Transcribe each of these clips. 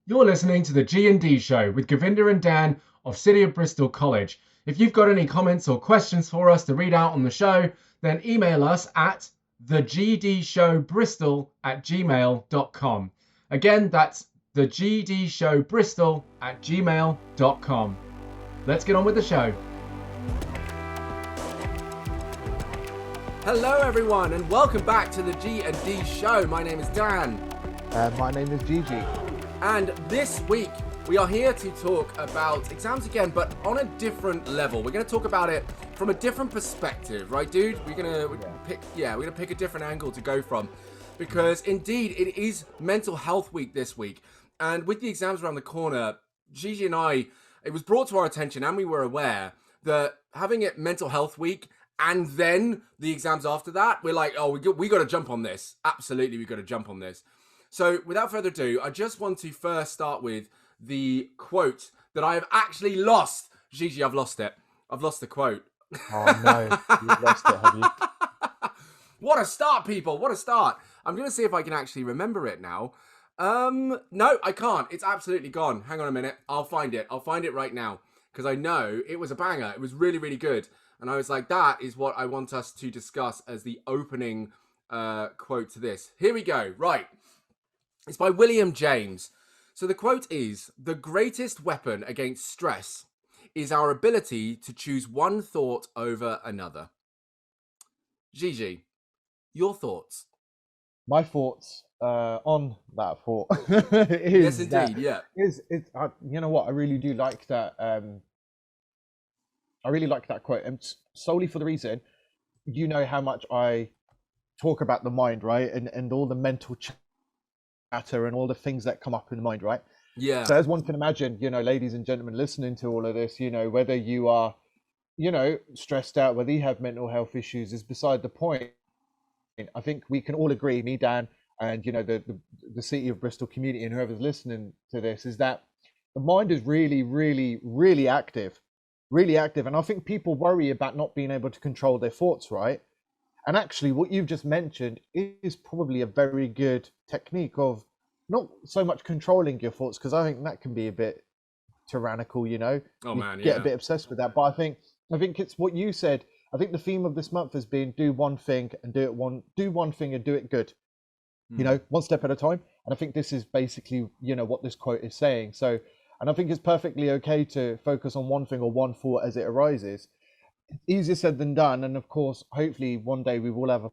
You're listening to the G&D Show with Govinda and Dan of City of Bristol College. If you've got any comments or questions for us to read out on the show, then email us at thegdshowbristol@gmail.com. Again, that's thegdshowbristol@gmail.com. Let's get on with the show. Hello everyone and welcome back to the G&D Show. My name is Dan. My name is Gigi. And this week we are here to talk about exams again, but on a different level. We're going to talk about it from a different perspective, right, dude? We're gonna pick a different angle to go from, because indeed it is Mental Health Week this week, and with the exams around the corner, Gigi and I, it was brought to our attention, and we were aware that having it Mental Health Week and then the exams after that, we're like, oh, we got to jump on this. Absolutely, we got to jump on this. So without further ado, I just want to first start with the quote that I have actually lost. Gigi, I've lost it. I've lost the quote. Oh no, you've lost it, have you? What a start, people. What a start. I'm going to see if I can actually remember it now. No, I can't. It's absolutely gone. Hang on a minute. I'll find it. I'll find it right now, because I know it was a banger. It was really, really good. And I was like, that is what I want us to discuss as the opening quote to this. Here we go. Right. It's by William James. So the quote is, "The greatest weapon against stress is our ability to choose one thought over another." Gigi, your thoughts? My thoughts on that thought Yes, is indeed. Yeah. you know what? I really do like that. I really like that quote, and solely for the reason, you know how much I talk about the mind, right? And all the mental chatter and all the things that come up in the mind, right? Yeah. So as one can imagine, ladies and gentlemen listening to all of this, whether you are, stressed out, whether you have mental health issues is beside the point. I think we can all agree, me, Dan, and the City of Bristol community and whoever's listening to this, is that the mind is really, really, really active, really active. And I think people worry about not being able to control their thoughts, right? And actually, what you've just mentioned is probably a very good technique of not so much controlling your thoughts, because I think that can be a bit tyrannical, Oh you man, get yeah. a bit obsessed with that. But I think it's what you said. I think the theme of this month has been do one thing and do one thing and do it good. One step at a time. And I think this is basically, what this quote is saying. So, and I think it's perfectly okay to focus on one thing or one thought as it arises. Easier said than done. And of course, hopefully one day we will have a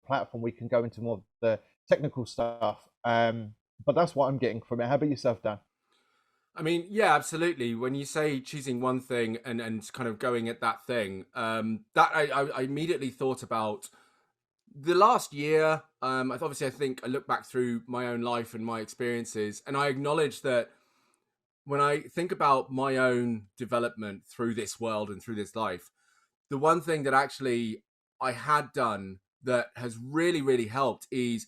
platform we can go into more of the technical stuff. But that's what I'm getting from it. How about yourself, Dan? I mean, yeah, absolutely. When you say choosing one thing and kind of going at that thing, that I immediately thought about the last year. Obviously, I think I look back through my own life and my experiences, and I acknowledge that when I think about my own development through this world and through this life, the one thing that actually I had done that has really, really helped is,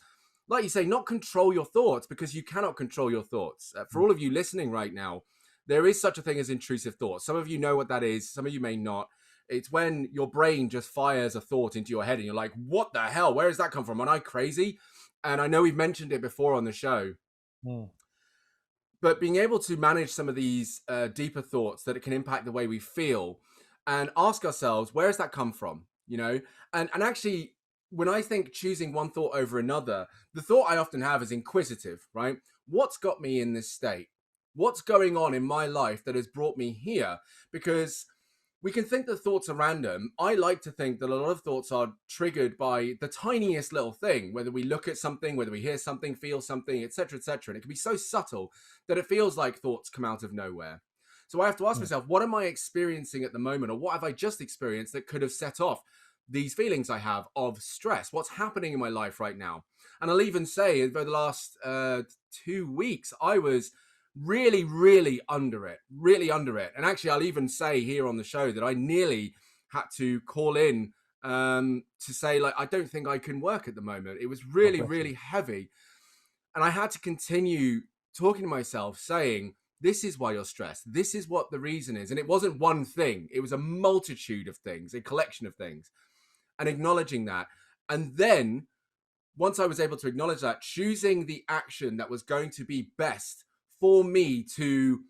like you say, not control your thoughts, because you cannot control your thoughts. For all of you listening right now, there is such a thing as intrusive thoughts. Some of you know what that is. Some of you may not. It's when your brain just fires a thought into your head and you're like, what the hell? Where does that come from? Am I crazy? And I know we've mentioned it before on the show. Mm. But being able to manage some of these deeper thoughts that it can impact the way we feel, and ask ourselves, where does that come from? And actually, when I think choosing one thought over another, the thought I often have is inquisitive, right? What's got me in this state? What's going on in my life that has brought me here? Because we can think that thoughts are random. I like to think that a lot of thoughts are triggered by the tiniest little thing, whether we look at something, whether we hear something, feel something, etc., etc. And it can be so subtle that it feels like thoughts come out of nowhere. So I have to ask myself, what am I experiencing at the moment? Or what have I just experienced that could have set off these feelings I have of stress? What's happening in my life right now? And I'll even say, over the last 2 weeks, I was really, really under it. And actually, I'll even say here on the show that I nearly had to call in to say, like, I don't think I can work at the moment. It was really, really heavy. And I had to continue talking to myself, saying, this is why you're stressed. This is what the reason is. And it wasn't one thing. It was a multitude of things, a collection of things. And acknowledging that. And then once I was able to acknowledge that, choosing the action that was going to be best for me to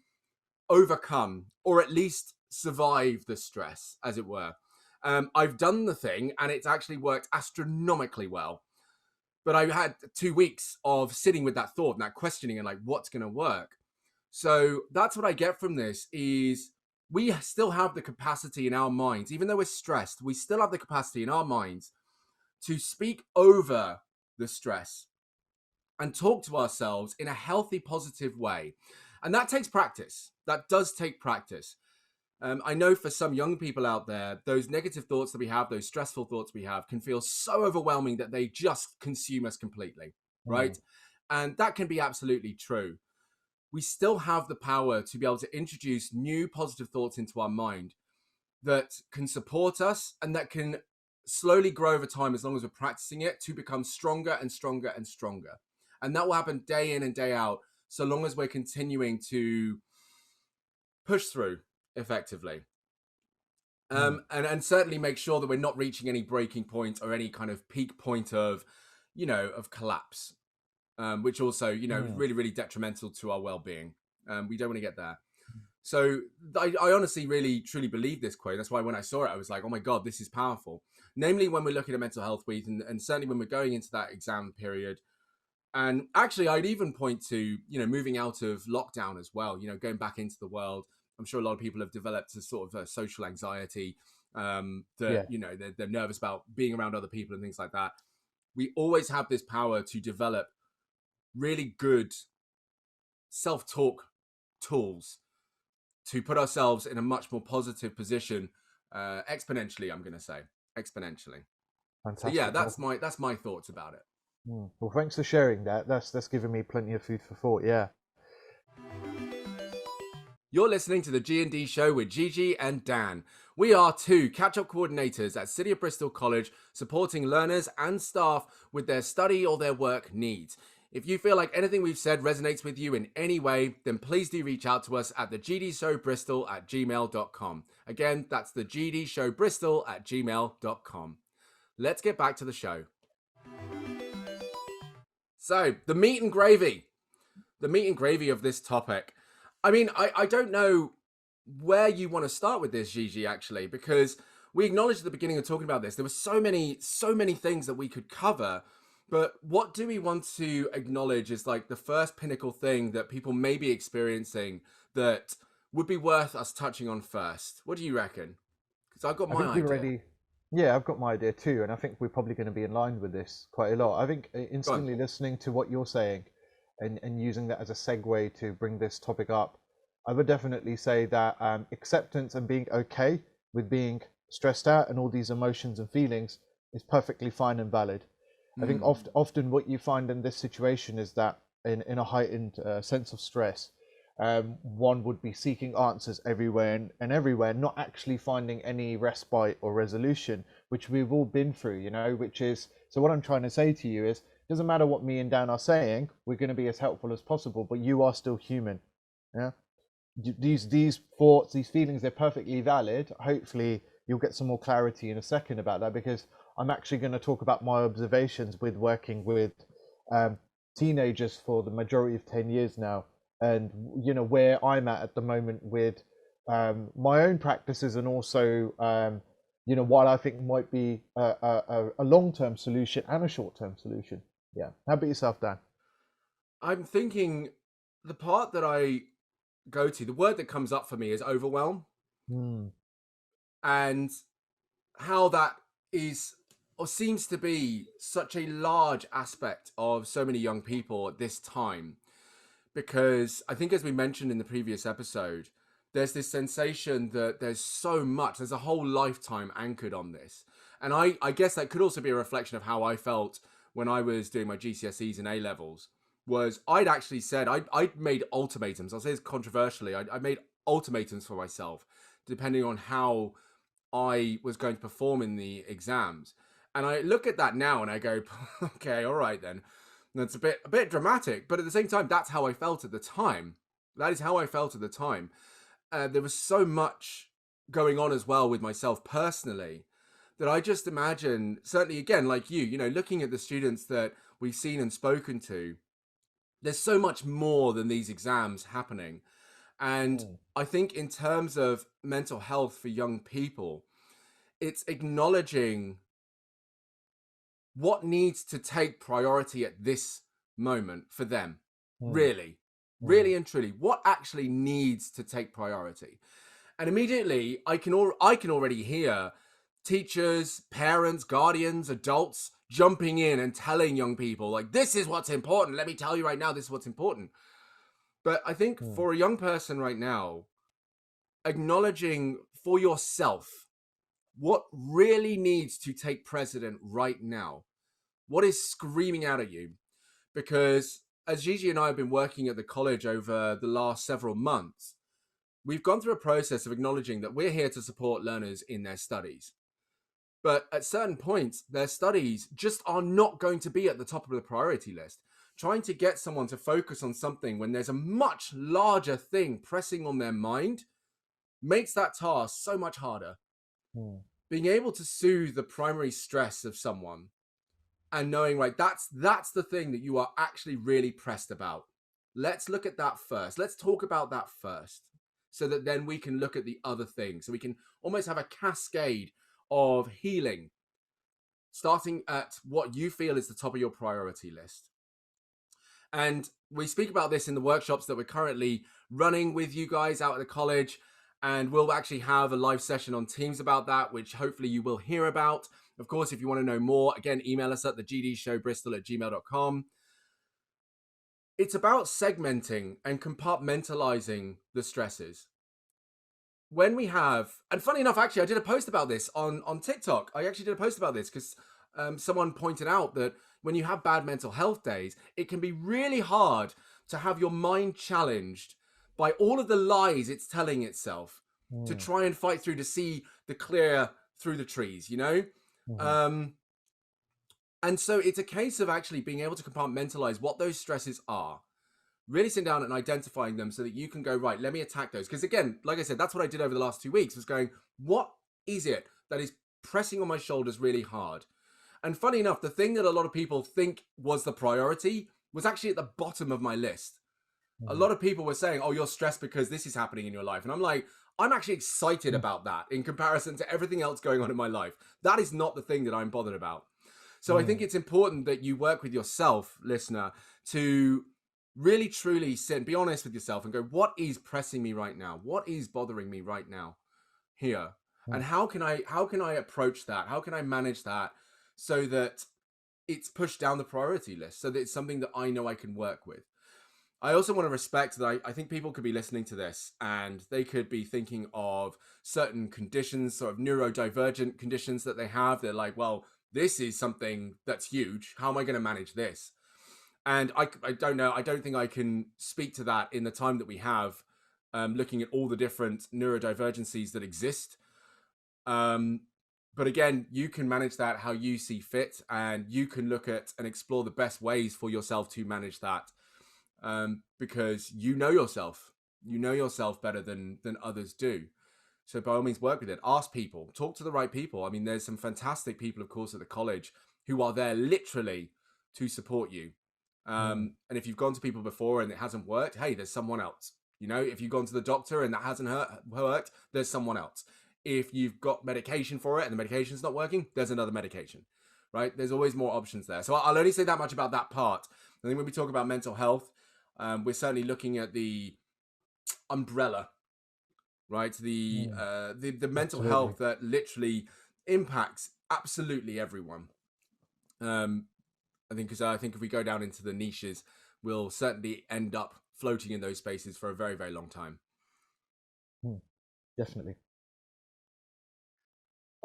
overcome or at least survive the stress, as it were. I've done the thing and it's actually worked astronomically well. But I had 2 weeks of sitting with that thought and that questioning and like, what's going to work? So that's what I get from this is we still have the capacity in our minds, even though we're stressed, we still have the capacity in our minds to speak over the stress and talk to ourselves in a healthy, positive way. And that takes practice. That does take practice. I know for some young people out there, those negative thoughts that we have, those stressful thoughts we have can feel so overwhelming that they just consume us completely, right? And that can be absolutely true. We still have the power to be able to introduce new positive thoughts into our mind that can support us and that can slowly grow over time as long as we're practicing it to become stronger and stronger and stronger. And that will happen day in and day out, so long as we're continuing to push through effectively. And certainly make sure that we're not reaching any breaking point or any kind of peak point of, of collapse, which also, is really, really detrimental to our well-being. We don't want to get there. So I honestly, really, truly believe this quote. That's why when I saw it, I was like, oh my God, this is powerful. Namely, when we're looking at mental health week and certainly when we're going into that exam period. And actually, I'd even point to, moving out of lockdown as well, going back into the world. I'm sure a lot of people have developed a sort of a social anxiety they're nervous about being around other people and things like that. We always have this power to develop really good self-talk tools to put ourselves in a much more positive position, exponentially, I'm going to say. Exponentially. Fantastic. So yeah, that's my thoughts about it. Well, thanks for sharing that. That's given me plenty of food for thought, yeah. You're listening to the G&D Show with Gigi and Dan. We are two catch-up coordinators at City of Bristol College supporting learners and staff with their study or their work needs. If you feel like anything we've said resonates with you in any way, then please do reach out to us at thegdshowbristol@gmail.com. Again, that's thegdshowbristol@gmail.com. Let's get back to the show. So, the meat and gravy of this topic. I mean, I don't know where you want to start with this, Gigi, actually, because we acknowledged at the beginning of talking about this, there were so many things that we could cover, but what do we want to acknowledge is like the first pinnacle thing that people may be experiencing that would be worth us touching on first? What do you reckon? Because I've got my idea. Yeah, I've got my idea too, and I think we're probably going to be in line with this quite a lot. I think instantly listening to what you're saying and using that as a segue to bring this topic up, I would definitely say that acceptance and being okay with being stressed out and all these emotions and feelings is perfectly fine and valid. I think often what you find in this situation is that in a heightened sense of stress, one would be seeking answers everywhere and everywhere, not actually finding any respite or resolution, which we've all been through, so what I'm trying to say to you is, it doesn't matter what me and Dan are saying, we're going to be as helpful as possible, but you are still human. Yeah. These thoughts, these feelings, they're perfectly valid. Hopefully you'll get some more clarity in a second about that, because I'm actually going to talk about my observations with working with teenagers for the majority of 10 years now, and where I'm at the moment with my own practices, and also what I think might be a long-term solution and a short-term solution. Yeah. How about yourself, Dan? I'm thinking the part that I go to, the word that comes up for me is overwhelm. And how that is or seems to be such a large aspect of so many young people at this time. Because I think, as we mentioned in the previous episode, there's this sensation that there's a whole lifetime anchored on this. And I guess that could also be a reflection of how I felt when I was doing my GCSEs and A-levels. Was I'd actually said, I'd made ultimatums. I'll say this controversially, I made ultimatums for myself, depending on how I was going to perform in the exams. And I look at that now and I go, okay, all right then. That's a bit dramatic, but at the same time, that's how I felt at the time. That is how I felt at the time. There was so much going on as well with myself personally that I just imagine, certainly again, like you know, looking at the students that we've seen and spoken to, there's so much more than these exams happening. And I think in terms of mental health for young people, it's acknowledging what needs to take priority at this moment for them. Really and truly, what actually needs to take priority. And immediately I can already hear teachers, parents, guardians, adults jumping in and telling young people, like, this is what's important. Let me tell you right now, this is what's important. But I think for a young person right now, acknowledging for yourself what really needs to take precedent right now, what is screaming out at you. Because as Gigi and I have been working at the college over the last several months, we've gone through a process of acknowledging that we're here to support learners in their studies. But at certain points, their studies just are not going to be at the top of the priority list. Trying to get someone to focus on something when there's a much larger thing pressing on their mind makes that task so much harder. Being able to soothe the primary stress of someone and knowing, right, that's the thing that you are actually really pressed about. Let's look at that first. Let's talk about that first, so that then we can look at the other things. So we can almost have a cascade of healing, starting at what you feel is the top of your priority list. And we speak about this in the workshops that we're currently running with you guys out at the college. And we'll actually have a live session on Teams about that, which hopefully you will hear about. Of course, if you want to know more, again, email us at thegdshowbristol@gmail.com. It's about segmenting and compartmentalizing the stresses. When we have, and funny enough, actually, I did a post about this on TikTok. I actually did a post about this because someone pointed out that when you have bad mental health days, it can be really hard to have your mind challenged by all of the lies it's telling itself to try and fight through, to see the clear through the trees, you know? And so it's a case of actually being able to compartmentalize what those stresses are, really sitting down and identifying them so that you can go, right, let me attack those. Because again, like I said, that's what I did over the last 2 weeks, was going, what is it that is pressing on my shoulders really hard? And funny enough, the thing that a lot of people think was the priority was actually at the bottom of my list. A lot of people were saying, oh, you're stressed because this is happening in your life. And I'm like, I'm actually excited about that in comparison to everything else going on in my life. That is not the thing that I'm bothered about. So I think it's important that you work with yourself, listener, to really truly sit and be honest with yourself and go, what is pressing me right now? What is bothering me right now here? And how can I approach that? How can I manage that so that it's pushed down the priority list, so that it's something that I know I can work with? I also want to respect that I think people could be listening to this and they could be thinking of certain conditions, sort of neurodivergent conditions that they have. They're like, well, this is something that's huge. How am I going to manage this? And I don't know. I don't think I can speak to that in the time that we have, looking at all the different neurodivergencies that exist. But again, you can manage that how you see fit, and you can look at and explore the best ways for yourself to manage that. Because you know yourself better than others do. So by all means, work with it. Ask people, talk to the right people. I mean, there's some fantastic people, of course, at the college who are there literally to support you. And if you've gone to people before and it hasn't worked, hey, there's someone else. You know, if you've gone to the doctor and that hasn't worked, there's someone else. If you've got medication for it and the medication's not working, there's another medication, right? There's always more options there. So I'll only say that much about that part. I think when we talk about mental health, we're certainly looking at the umbrella, right? The mental health that literally impacts absolutely everyone. I think if we go down into the niches, we'll certainly end up floating in those spaces for a very, very long time. Definitely.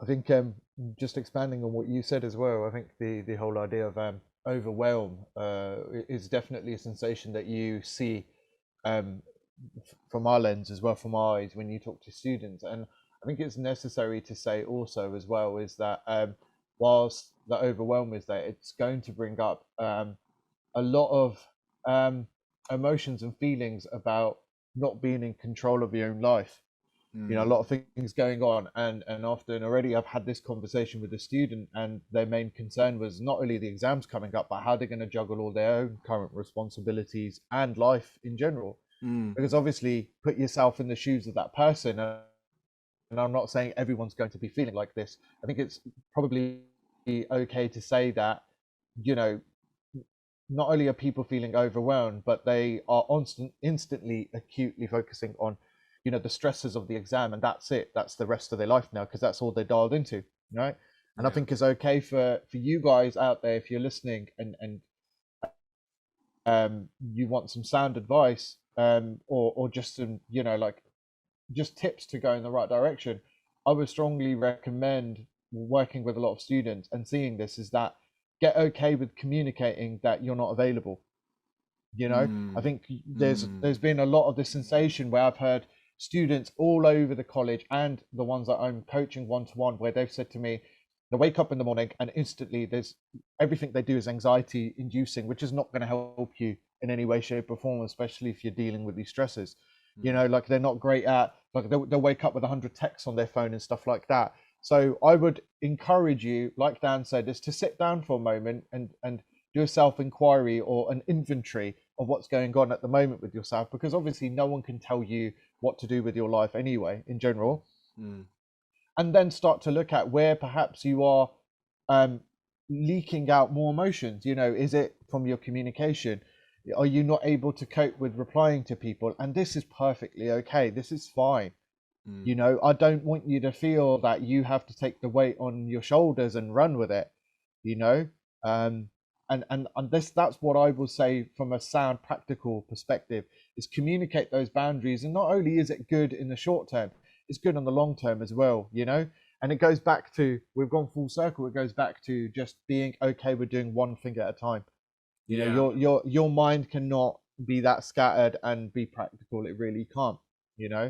I think just expanding on what you said as well, I think the whole idea of overwhelm is definitely a sensation that you see from our lens as well, from our eyes, when you talk to students. And I think it's necessary to say also as well is that whilst the overwhelm is there, it's going to bring up a lot of emotions and feelings about not being in control of your own life. You know, a lot of things going on, and often already I've had this conversation with a student, and their main concern was not only the exams coming up, but how they're going to juggle all their own current responsibilities and life in general. Because obviously, put yourself in the shoes of that person, and I'm not saying everyone's going to be feeling like this. I think it's probably okay to say that, you know, not only are people feeling overwhelmed, but they are instantly acutely focusing on, you know, the stresses of the exam, and that's it. That's the rest of their life now, because that's all they're dialed into, right? And I think it's okay for you guys out there, if you're listening and you want some sound advice, or just some, you know, like just tips to go in the right direction, I would strongly recommend working with a lot of students and seeing this, is that get okay with communicating that you're not available. You know, I think there's been a lot of this sensation where I've heard students all over the college and the ones that I'm coaching one-to-one, where they've said to me, they wake up in the morning and instantly there's everything they do is anxiety inducing, which is not going to help you in any way, shape or form, especially if you're dealing with these stresses. You know, like they're not great at, like they'll wake up with 100 texts on their phone and stuff like that. So I would encourage you, like Dan said, is to sit down for a moment and do a self-inquiry or an inventory of what's going on at the moment with yourself, because obviously no one can tell you what to do with your life anyway, in general. And then start to look at where perhaps you are leaking out more emotions. You know, is it from your communication? Are you not able to cope with replying to people? And this is perfectly okay. This is fine. You know, I don't want you to feel that you have to take the weight on your shoulders and run with it, you know. And that's what I will say from a sound practical perspective, is communicate those boundaries. And not only is it good in the short term, it's good on the long term as well, you know. And it goes back to, we've gone full circle, it goes back to just being okay with doing one thing at a time. You know, your mind cannot be that scattered and be practical. It really can't, you know.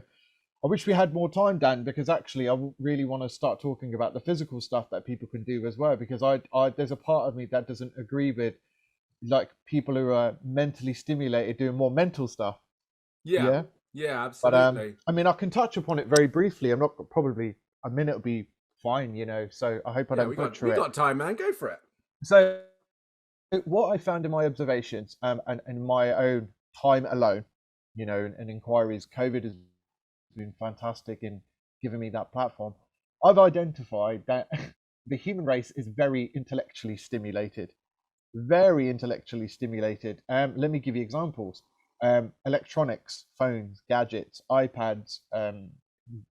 I wish we had more time, Dan, because actually I really want to start talking about the physical stuff that people can do as well, because I there's a part of me that doesn't agree with, like, people who are mentally stimulated doing more mental stuff. Yeah, absolutely. But I mean, I can touch upon it very briefly. I'm not, probably a minute will be fine, you know, so I hope I don't butcher it. We got time, man. Go for it. So what I found in my observations and in my own time alone, you know, and inquiries, COVID has been fantastic in giving me that platform. I've identified that the human race is very intellectually stimulated. Very intellectually stimulated. Let me give you examples. Electronics, phones, gadgets, iPads,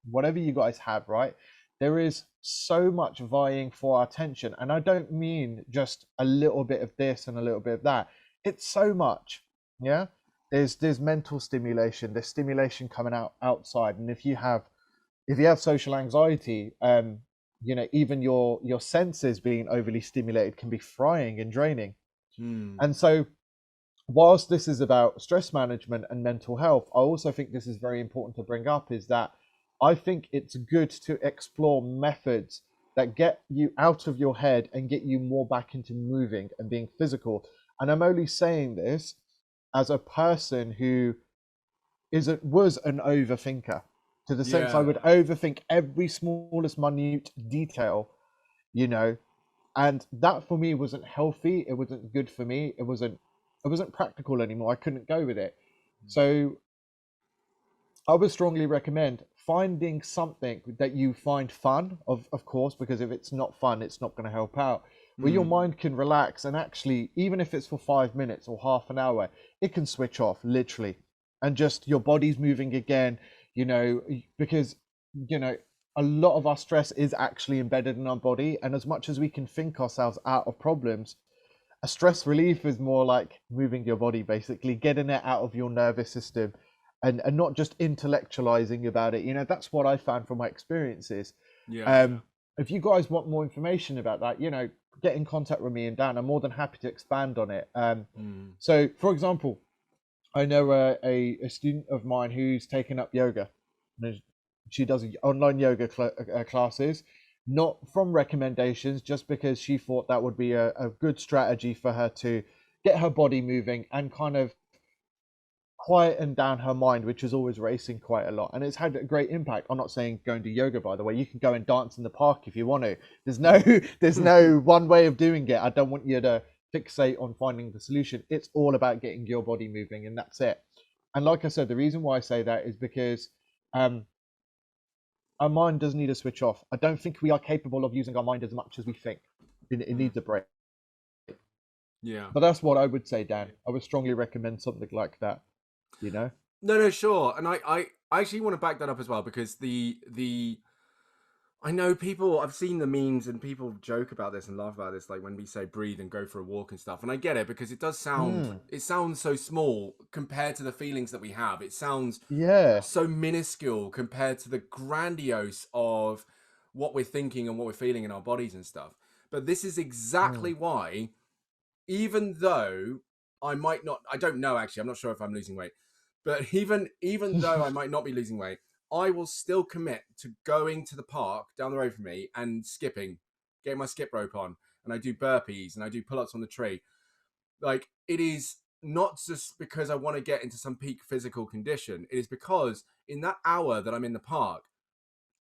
whatever you guys have, right? There is so much vying for our attention. And I don't mean just a little bit of this and a little bit of that. It's so much. Yeah. There's mental stimulation, there's stimulation coming outside. And if you have social anxiety, you know, even your senses being overly stimulated can be frying and draining. And so whilst this is about stress management and mental health, I also think this is very important to bring up, is that I think it's good to explore methods that get you out of your head and get you more back into moving and being physical. And I'm only saying this as a person who was an overthinker, to the sense I would overthink every smallest minute detail, you know, and that for me wasn't healthy. It wasn't good for me. It wasn't practical anymore. I couldn't go with it. So I would strongly recommend finding something that you find fun, of course, because if it's not fun, it's not going to help out, where your mind can relax, and actually, even if it's for 5 minutes or half an hour, it can switch off literally, and just your body's moving again, you know, because, you know, a lot of our stress is actually embedded in our body. And as much as we can think ourselves out of problems, a stress relief is more like moving your body, basically getting it out of your nervous system, and not just intellectualizing about it. You know, that's what I found from my experiences. If you guys want more information about that, you know, get in contact with me and Dan. I'm more than happy to expand on it. So, for example, I know a student of mine who's taken up yoga. She does online yoga classes, not from recommendations, just because she thought that would be a good strategy for her to get her body moving and kind of quietened down her mind, which was always racing quite a lot, and it's had a great impact. I'm not saying go and do yoga, by the way. You can go and dance in the park if you want to. There's no one way of doing it. I don't want you to fixate on finding the solution. It's all about getting your body moving, and that's it. And like I said, the reason why I say that is because our mind does need a switch off. I don't think we are capable of using our mind as much as we think. It needs a break. Yeah. But that's what I would say, Dan. I would strongly recommend something like that. You know? No, sure. And I actually want to back that up as well, because I know people, I've seen the memes and people joke about this and laugh about this, like when we say breathe and go for a walk and stuff. And I get it, because it does sound, it sounds so small compared to the feelings that we have. It sounds so minuscule compared to the grandiose of what we're thinking and what we're feeling in our bodies and stuff. But this is exactly why, even though I might not, I don't know actually, I'm not sure if I'm losing weight, but even though I might not be losing weight, I will still commit to going to the park down the road from me and skipping, getting my skip rope on, and I do burpees and I do pull-ups on the tree. Like, it is not just because I want to get into some peak physical condition. It is because in that hour that I'm in the park,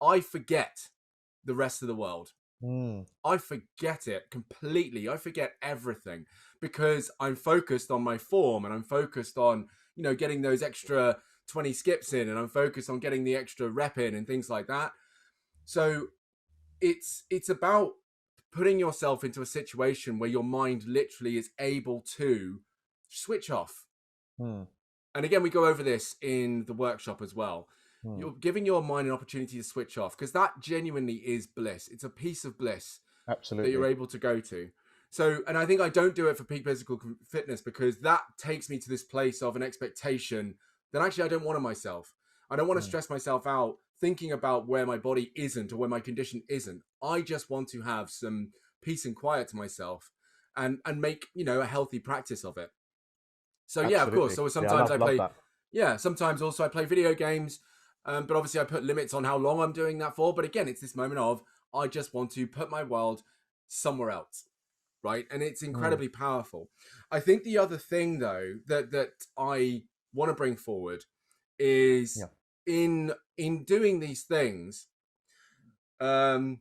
I forget the rest of the world. I forget it completely. I forget everything because I'm focused on my form, and I'm focused on, you know, getting those extra 20 skips in, and I'm focused on getting the extra rep in and things like that. So it's about putting yourself into a situation where your mind literally is able to switch off. And again, we go over this in the workshop as well. You're giving your mind an opportunity to switch off, because that genuinely is bliss. It's a piece of bliss that you're able to go to. So, and I think I don't do it for peak physical fitness, because that takes me to this place of an expectation that actually I don't want of myself. I don't want to stress myself out thinking about where my body isn't or where my condition isn't. I just want to have some peace and quiet to myself and make, you know, a healthy practice of it. So yeah, of course. So sometimes I play, sometimes also I play video games. But obviously I put limits on how long I'm doing that for. But again, it's this moment of, I just want to put my world somewhere else, right? And it's incredibly powerful. I think the other thing, though, that I want to bring forward is in doing these things, and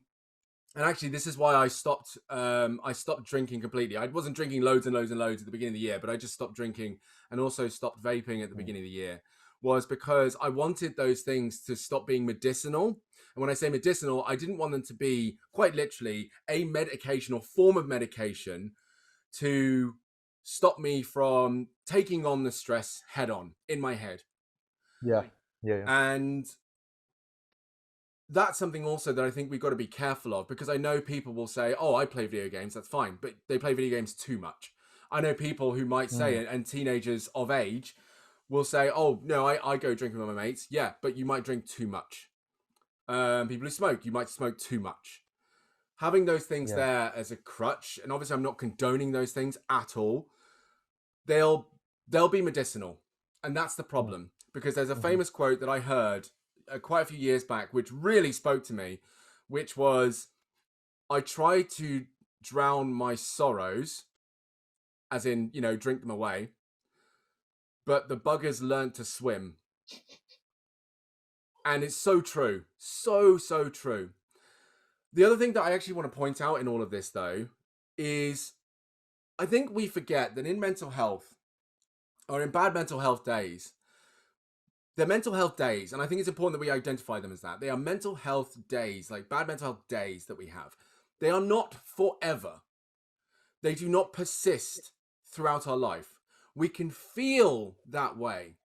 actually this is why I stopped drinking completely. I wasn't drinking loads and loads and loads at the beginning of the year, but I just stopped drinking and also stopped vaping at the beginning of the year, was because I wanted those things to stop being medicinal. And when I say medicinal, I didn't want them to be, quite literally, a medication or form of medication to stop me from taking on the stress head on in my head. And that's something also that I think we've got to be careful of, because I know people will say, oh, I play video games, that's fine, but they play video games too much. I know people who might say, and teenagers of age will say, oh, no, I go drinking with my mates. Yeah, but you might drink too much. People who smoke, you might smoke too much. Having those things there as a crutch, and obviously I'm not condoning those things at all, they'll be medicinal. And that's the problem. Because there's a famous quote that I heard quite a few years back, which really spoke to me, which was, I try to drown my sorrows, as in, you know, drink them away, but the buggers learned to swim. And it's so true. So true. The other thing that I actually want to point out in all of this, though, is I think we forget that in mental health, or in bad mental health days, they're mental health days, and I think it's important that we identify them as that. They are mental health days, like bad mental health days that we have. They are not forever. They do not persist throughout our life. We can feel that way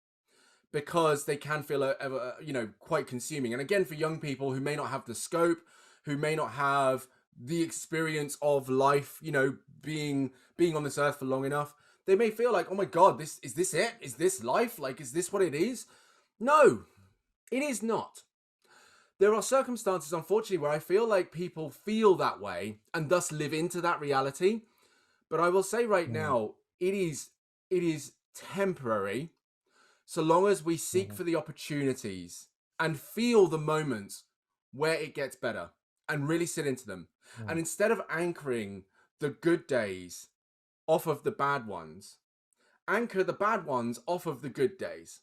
because they can feel, you know, quite consuming. And again, for young people who may not have the scope, who may not have the experience of life, you know, being on this earth for long enough, they may feel like, oh my God, is this it? Is this life? Like, is this what it is? No, it is not. There are circumstances, unfortunately, where I feel like people feel that way and thus live into that reality. But I will say right now, it is temporary, so long as we seek for the opportunities and feel the moments where it gets better and really sit into them. And instead of anchoring the good days off of the bad ones anchor the bad ones off of the good days.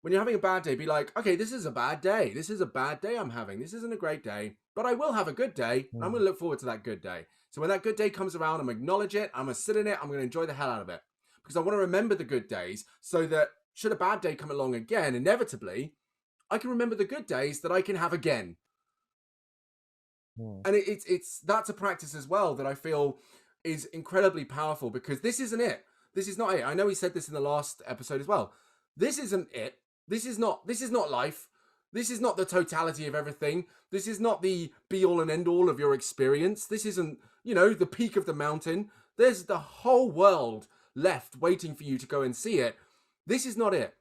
When you're having a bad day, be like, okay, this is a bad day. This is a bad day I'm having. This isn't a great day, but I will have a good day. And I'm going to look forward to that good day. So when that good day comes around, I'm going to acknowledge it. I'm going to sit in it. I'm going to enjoy the hell out of it because I want to remember the good days so that should a bad day come along again, inevitably, I can remember the good days that I can have again. And that's a practice as well that I feel is incredibly powerful because this isn't it. This is not it. I know we said this in the last episode as well. This isn't it. This is not life. This is not the totality of everything. This is not the be all and end all of your experience. This isn't, the peak of the mountain. There's the whole world left waiting for you to go and see it. This is not it.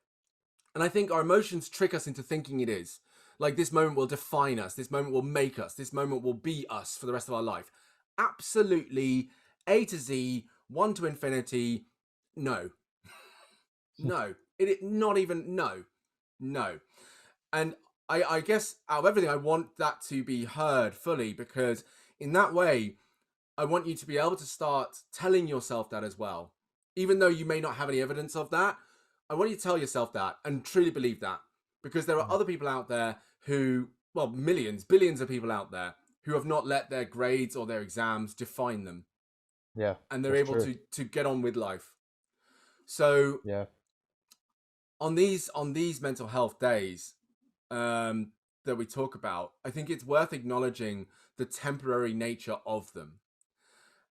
And I think our emotions trick us into thinking it is. Like this moment will define us. This moment will make us. This moment will be us for the rest of our life. Absolutely A to Z, 1 to infinity. No. No. Not even, no. And I guess out of everything, I want that to be heard fully because in that way, I want you to be able to start telling yourself that as well. Even though you may not have any evidence of that, I want you to tell yourself that and truly believe that because there are other people out there who, well, millions, billions of people out there who have not let their grades or their exams define them. Yeah. And they're able to get on with life. So yeah. On these mental health days that we talk about, I think it's worth acknowledging the temporary nature of them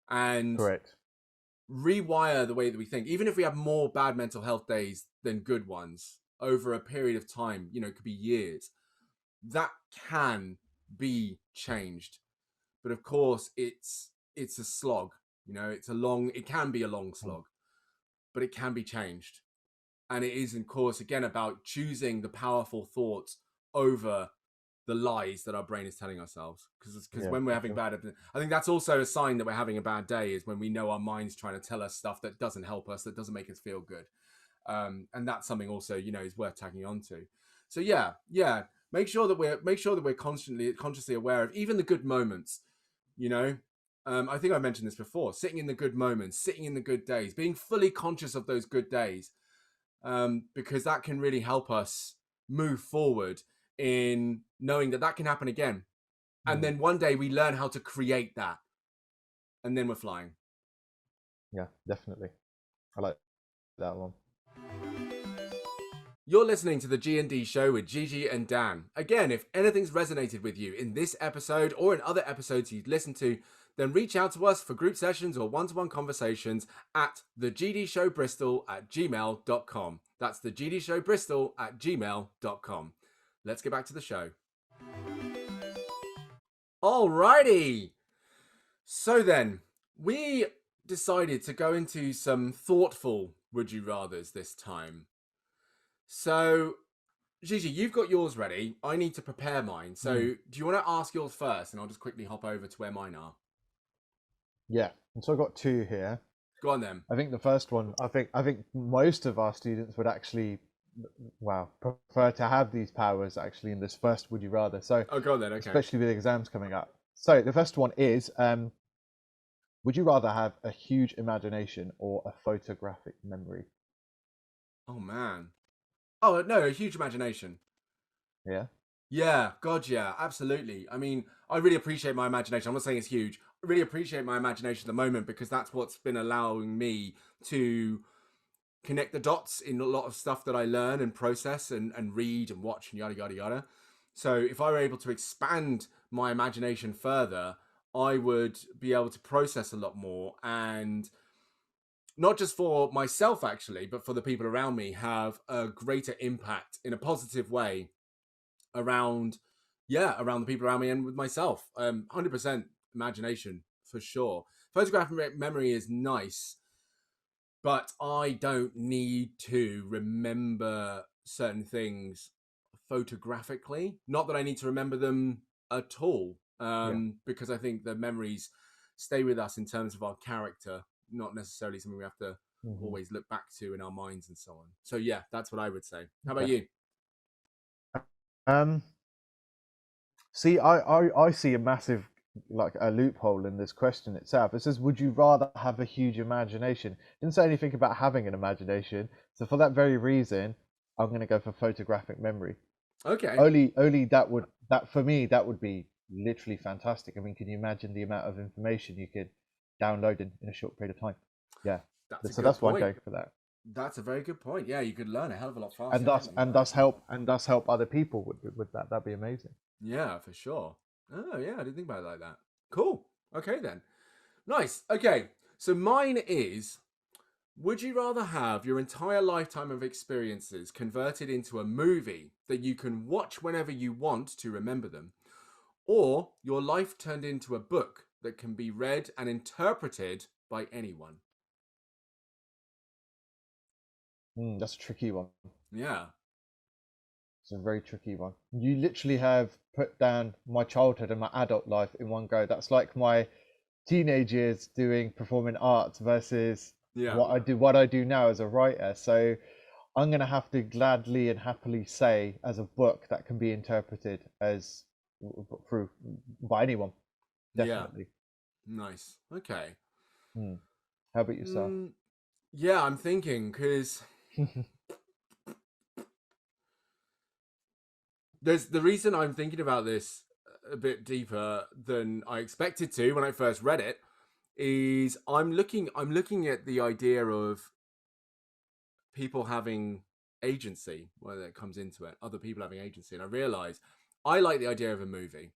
and rewire the way that we think. Even if we have more bad mental health days than good ones over a period of time, it could be years, that can be changed. But of course, it's a slog. It can be a long slog, but it can be changed. And it is, of course, again, about choosing the powerful thoughts over the lies that our brain is telling ourselves. Because when we're having I think that's also a sign that we're having a bad day is when we know our mind's trying to tell us stuff that doesn't help us, that doesn't make us feel good. And that's something also, is worth tagging on to. So yeah. Make sure that we're consciously aware of even the good moments, I think I mentioned this before, sitting in the good moments, sitting in the good days, being fully conscious of those good days. Because that can really help us move forward in knowing that can happen again. And then one day we learn how to create that. And then we're flying. Yeah, definitely. I like that one. You're listening to the G&D Show with Gigi and Dan. Again, if anything's resonated with you in this episode or in other episodes you've listened to, then reach out to us for group sessions or one-to-one conversations at thegdshowbristol@gmail.com. That's thegdshowbristol@gmail.com. Let's get back to the show. Alrighty. So then, we decided to go into some thoughtful would you rathers this time. So, Gigi, you've got yours ready. I need to prepare mine. So, do you want to ask yours first? And I'll just quickly hop over to where mine are. Yeah, and so I've got 2 here. Go on then. I think the first one, I think most of our students would actually, prefer to have these powers actually in this first would you rather. So, go on then. Okay. Especially with exams coming up. So the first one is, would you rather have a huge imagination or a photographic memory? Oh man. Oh no, a huge imagination. Yeah. Yeah, God, yeah, absolutely. I mean, I really appreciate my imagination. I'm not saying it's huge. I really appreciate my imagination at the moment because that's what's been allowing me to connect the dots in a lot of stuff that I learn and process and read and watch and yada, yada, yada. So if I were able to expand my imagination further, I would be able to process a lot more and not just for myself, actually, but for the people around me, have a greater impact in a positive way around the people around me and with myself. 100% imagination for sure. Photographic memory is nice, but I don't need to remember certain things photographically. Not that I need to remember them at all, because I think the memories stay with us in terms of our character, not necessarily something we have to always look back to in our minds and so on. So yeah, that's what I would say. How about you? See, I see a massive like a loophole in this question itself. It says, would you rather have a huge imagination? It didn't say anything about having an imagination. So for that very reason, I'm going to go for photographic memory. Okay. Only that for me, that would be literally fantastic. I mean, can you imagine the amount of information you could download in a short period of time? Yeah. That's So that's why I'm going for that. That's a very good point. Yeah, you could learn a hell of a lot faster. And thus help other people with that. That'd be amazing. Yeah, for sure. Oh yeah, I didn't think about it like that. Cool. Okay then. Nice. Okay. So mine is, would you rather have your entire lifetime of experiences converted into a movie that you can watch whenever you want to remember them, or your life turned into a book that can be read and interpreted by anyone? That's a tricky one. Yeah. It's a very tricky one. You literally have put down my childhood and my adult life in one go. That's like my teenage years doing performing arts versus what I do now as a writer. So I'm gonna have to gladly and happily say as a book that can be interpreted as through by anyone. Definitely. Yeah. Nice. Okay. How about yourself? Yeah, I'm thinking because there's the reason I'm thinking about this a bit deeper than I expected to when I first read it is I'm looking at the idea of people having agency, whether it comes into it, other people having agency, and I realize I like the idea of a movie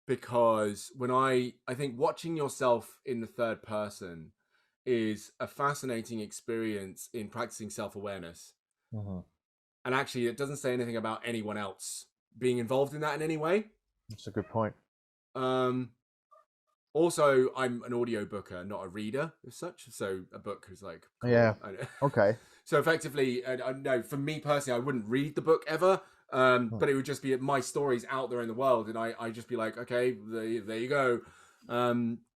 because when I think watching yourself in the third person is a fascinating experience in practicing self-awareness. And actually, it doesn't say anything about anyone else being involved in that in any way. That's a good point. Also, I'm an audiobooker, not a reader as such. So a book is like... Cool. Yeah. Okay. So effectively, I know for me personally, I wouldn't read the book ever. But it would just be my stories out there in the world. And I'd just be like, okay, there you go.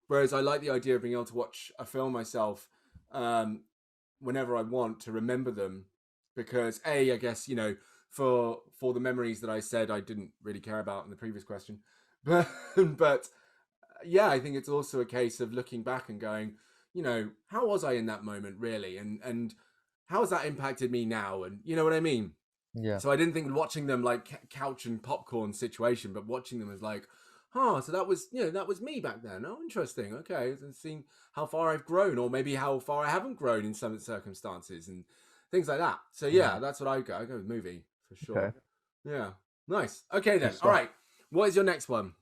Whereas I like the idea of being able to watch a film myself whenever I want to remember them. Because I guess, for the memories that I said I didn't really care about in the previous question. But yeah, I think it's also a case of looking back and going, how was I in that moment really? And how has that impacted me now? And you know what I mean? Yeah. So I didn't think watching them like couch and popcorn situation, but watching them as like, so that was, that was me back then. Oh, interesting. Okay. And seeing how far I've grown, or maybe how far I haven't grown in some circumstances and things like that. So yeah, that's what I go. I go with movie for sure. Okay. Yeah. Nice. Okay then. All right. What is your next one?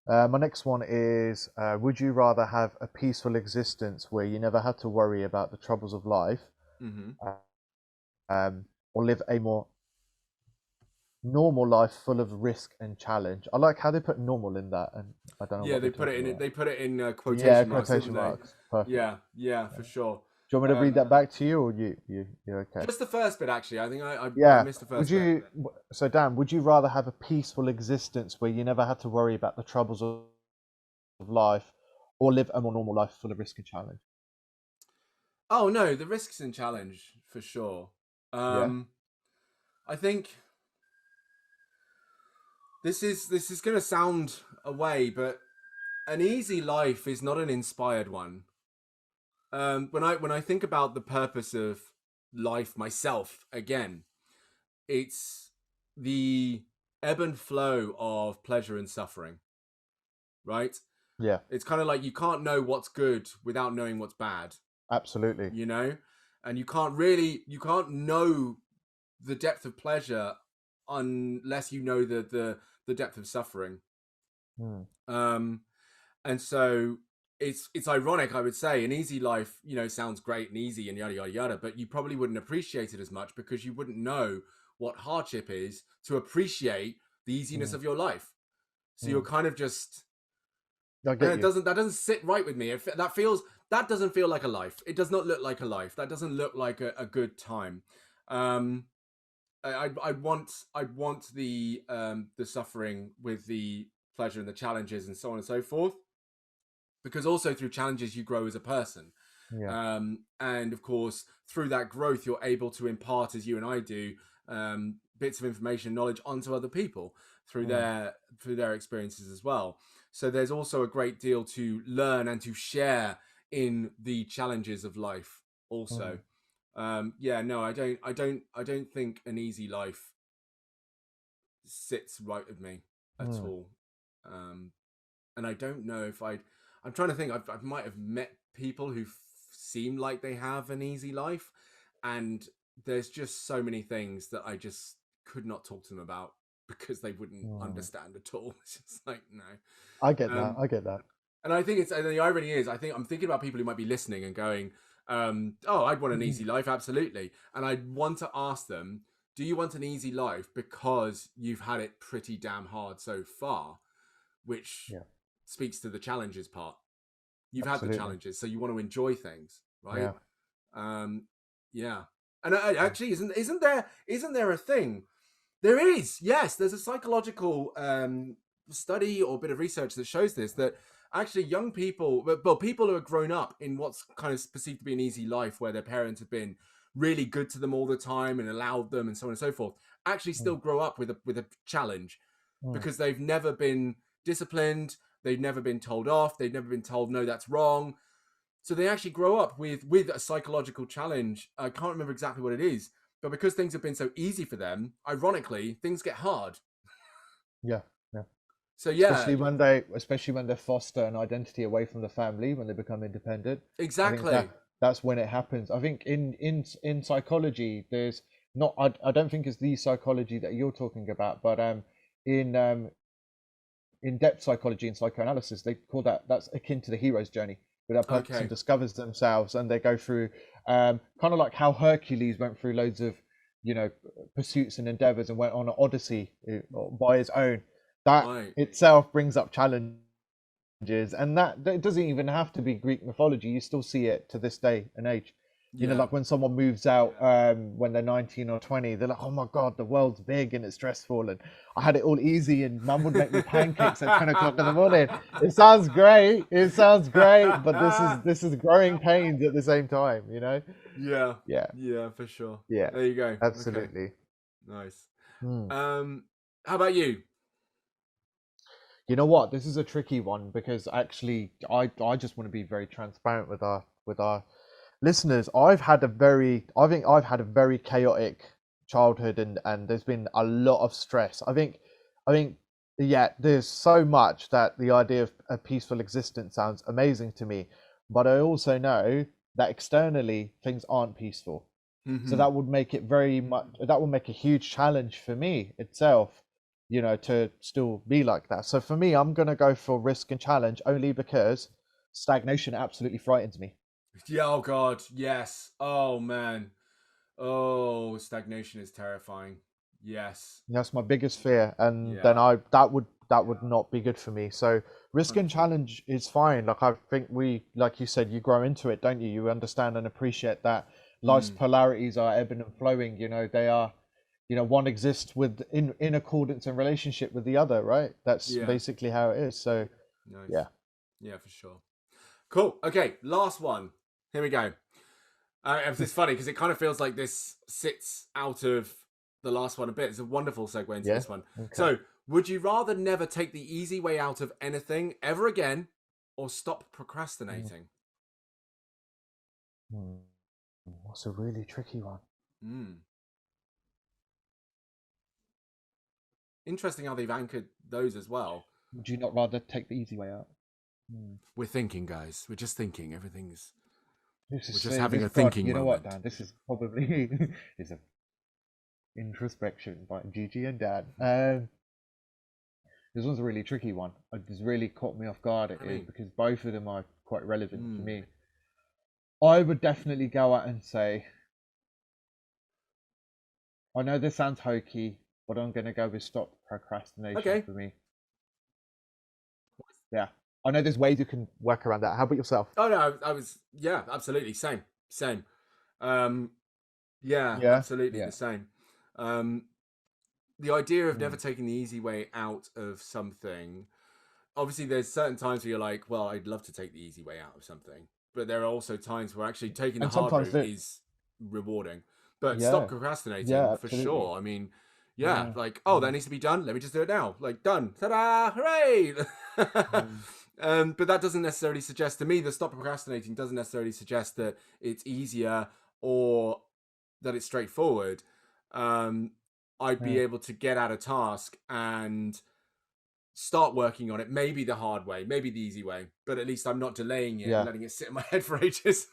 My next one is, would you rather have a peaceful existence where you never had to worry about the troubles of life, or live a more normal life full of risk and challenge? I like how they put normal in that, and I don't know. Yeah, they put it in. They put it in quotation marks. Quotation marks. Perfect. Yeah, for sure. Do you want me to read that back to you, or you're okay? Just the first bit, actually. I think I missed the first bit. So Dan, would you rather have a peaceful existence where you never had to worry about the troubles of life, or live a more normal life full of risk and challenge? Oh no, the risks and challenge for sure. I think this is going to sound away, but an easy life is not an inspired one. When I think about the purpose of life myself, again, it's the ebb and flow of pleasure and suffering, right? Yeah. It's kind of like you can't know what's good without knowing what's bad. Absolutely. And you can't know the depth of pleasure unless you know the depth of suffering. And so it's ironic, I would say. An easy life, sounds great and easy and yada yada yada, but you probably wouldn't appreciate it as much because you wouldn't know what hardship is to appreciate the easiness of your life. So you're kind of just that doesn't sit right with me. That doesn't feel like a life. It does not look like a life. That doesn't look like a good time. I want the suffering with the pleasure and the challenges and so on and so forth, because also through challenges you grow as a person. And of course through that growth you're able to impart, as you and I do, bits of information, knowledge onto other people through their experiences as well. So there's also a great deal to learn and to share in the challenges of life also. No, I don't think an easy life sits right with me at all. And I don't know if I'm trying to think, I might have met people who seem like they have an easy life, and there's just so many things that I just could not talk to them about because they wouldn't understand at all. It's just like, no. I get that. And I think the irony is, I think I'm thinking about people who might be listening and going, oh, I'd want an easy life. Absolutely. And I'd want to ask them, do you want an easy life because you've had it pretty damn hard so far, which speaks to the challenges part. You've had the challenges, so you want to enjoy things, right? Yeah. And actually, isn't there a thing? There is. Yes, there's a psychological study or bit of research that shows this, that actually young people, well, people who have grown up in what's kind of perceived to be an easy life, where their parents have been really good to them all the time and allowed them and so on and so forth, actually still grow up with a challenge because they've never been disciplined, they've never been told off, they've never been told, no, that's wrong. So they actually grow up with a psychological challenge. I can't remember exactly what it is, but because things have been so easy for them, ironically, things get hard. Yeah. So yeah, especially when they foster an identity away from the family, when they become independent. Exactly. That's when it happens. I think in psychology, there's not. I don't think it's the psychology that you're talking about, but in depth psychology and psychoanalysis, they call that's akin to the hero's journey, where that person discovers themselves and they go through kind of like how Hercules went through loads of pursuits and endeavors and went on an odyssey by his own. That itself brings up challenges, and that it doesn't even have to be Greek mythology. You still see it to this day and age. You know, like when someone moves out when they're 19 or 20, they're like, oh my God, the world's big and it's stressful, and I had it all easy, and mum would make me pancakes at 10 o'clock in the morning. It sounds great, but this is growing pains at the same time, you know? Yeah, for sure. Yeah, there you go. Absolutely. Okay. Nice. How about you? You know what? This is a tricky one, because actually, I just want to be very transparent with our listeners. I think I've had a very chaotic childhood, and there's been a lot of stress. I think there's so much that the idea of a peaceful existence sounds amazing to me, but I also know that externally things aren't peaceful. So that would make it a huge challenge for me itself, you know, to still be like that. So for me, I'm going to go for risk and challenge, only because stagnation absolutely frightens me. Yeah, oh God, yes. Oh man. Oh, stagnation is terrifying. Yes. That's my biggest fear, and then that would not be good for me. So risk and challenge is fine. Like, I think like you said, you grow into it, don't you? You understand and appreciate that life's polarities are ebbing and flowing. You know, they are, you know, one exists in accordance and relationship with the other, right? That's basically how it is. So nice. Yeah, for sure. Cool. Okay, last one. Here we go. It's funny because it kind of feels like this sits out of the last one a bit. It's a wonderful segue into this one. Okay. So, would you rather never take the easy way out of anything ever again, or stop procrastinating? That's a really tricky one. Interesting how they've anchored those as well. Would you not rather take the easy way out? We're thinking, guys. We're just thinking. Everything's... We're just having a thinking moment. You know what, Dan? This is probably is a introspection by Gigi and Dan. This one's a really tricky one. It's really caught me off guard, because both of them are quite relevant to me. I would definitely go out and say, I know this sounds hokey, but I'm going to go with stop procrastination for me. Yeah. I know there's ways you can work around that. How about yourself? Oh no, I was absolutely same. Absolutely the same. The idea of never taking the easy way out of something. Obviously, there's certain times where you're like, well, I'd love to take the easy way out of something, but there are also times where actually taking the hard route is rewarding. But stop procrastinating for sure. I mean, Yeah, like, oh, that needs to be done. Let me just do it now. Like, done. Ta-da! Hooray! But that doesn't necessarily suggest to me that stop procrastinating doesn't necessarily suggest that it's easier or that it's straightforward. I'd be able to get at a task and start working on it, maybe the hard way, maybe the easy way, but at least I'm not delaying it and letting it sit in my head for ages.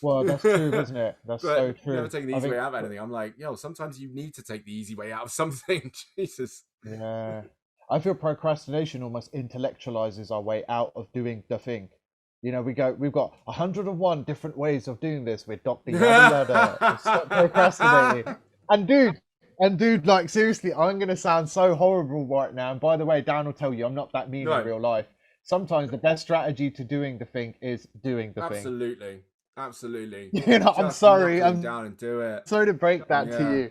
Well, that's true, isn't it? That's so true. Never taking the easy way out of anything. I'm like, sometimes you need to take the easy way out of something. Jesus. Yeah. I feel procrastination almost intellectualizes our way out of doing the thing. You know, we've got 101 different ways of doing this with Dr. Yada Yada. Stop procrastinating. And dude, like, seriously, I'm going to sound so horrible right now. And by the way, Dan will tell you I'm not that mean in real life. Sometimes the best strategy to doing the thing is doing the thing. Absolutely. You know, I'm sorry. I'm down and do it. Sorry to break that to you.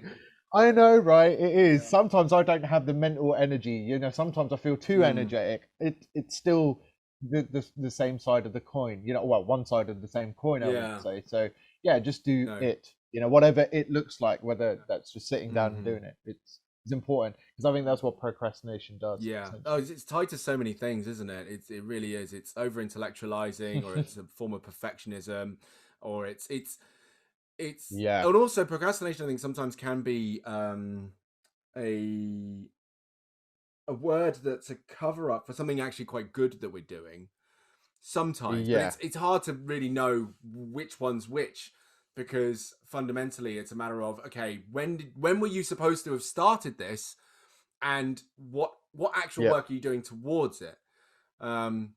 I know, right? It is. Sometimes I don't have the mental energy. You know, sometimes I feel too energetic. It's still the same side of the coin. You know, well, one side of the same coin, I would say. So yeah, just do it. You know, whatever it looks like, whether that's just sitting down and doing it. It's important because I think that's what procrastination does. Yeah. Oh, it's tied to so many things, isn't it? It really is. It's over intellectualizing, or it's a form of perfectionism, or it's and also procrastination, I think, sometimes can be a word that's a cover up for something actually quite good that we're doing sometimes. But it's hard to really know which one's which, because fundamentally it's a matter of, okay, when were you supposed to have started this, and what actual work are you doing towards it? But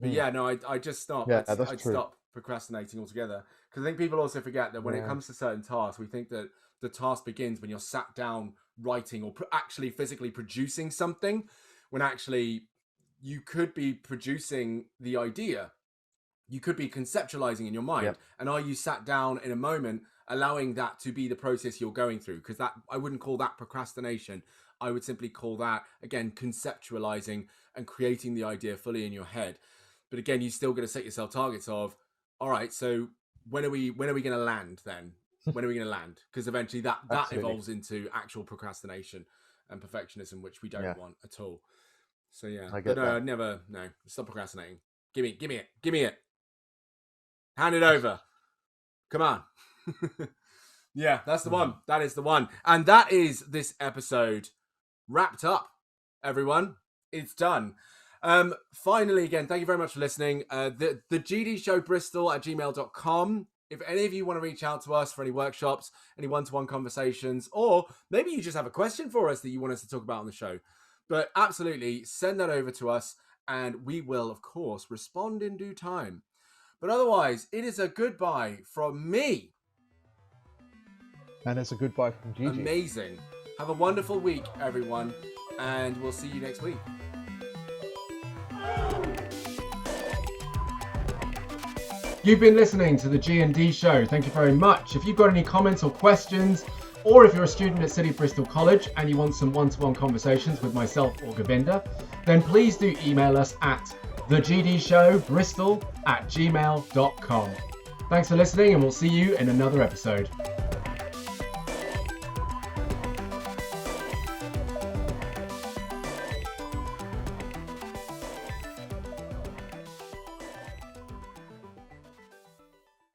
I just stop. I stop procrastinating altogether, because I think people also forget that when it comes to certain tasks, we think that the task begins when you're sat down writing or actually physically producing something, when actually you could be producing the idea, you could be conceptualizing in your mind, and are you sat down in a moment allowing that to be the process you're going through? Because that, I wouldn't call that procrastination. I would simply call that, again, conceptualizing and creating the idea fully in your head. But again, you still got to set yourself targets of, all right, so when are we going to land then? When are we going to land? Because eventually that evolves into actual procrastination and perfectionism, which we don't want at all. So stop procrastinating. Give me it. Hand it over. Come on. Yeah, that's the one. That is the one. And that is this episode wrapped up, everyone. It's done. Finally, again, thank you very much for listening. The GD Show Bristol at gmail.com. If any of you want to reach out to us for any workshops, any one-to-one conversations, or maybe you just have a question for us that you want us to talk about on the show, but absolutely send that over to us and we will, of course, respond in due time. But otherwise, it is a goodbye from me. And it's a goodbye from Gigi. Amazing. Have a wonderful week, everyone, and we'll see you next week. You've been listening to the G&D Show. Thank you very much. If you've got any comments or questions, or if you're a student at City of Bristol College and you want some one-to-one conversations with myself or Govinda, then please do email us at thegdshowbristol@gmail.com. Thanks for listening, and we'll see you in another episode.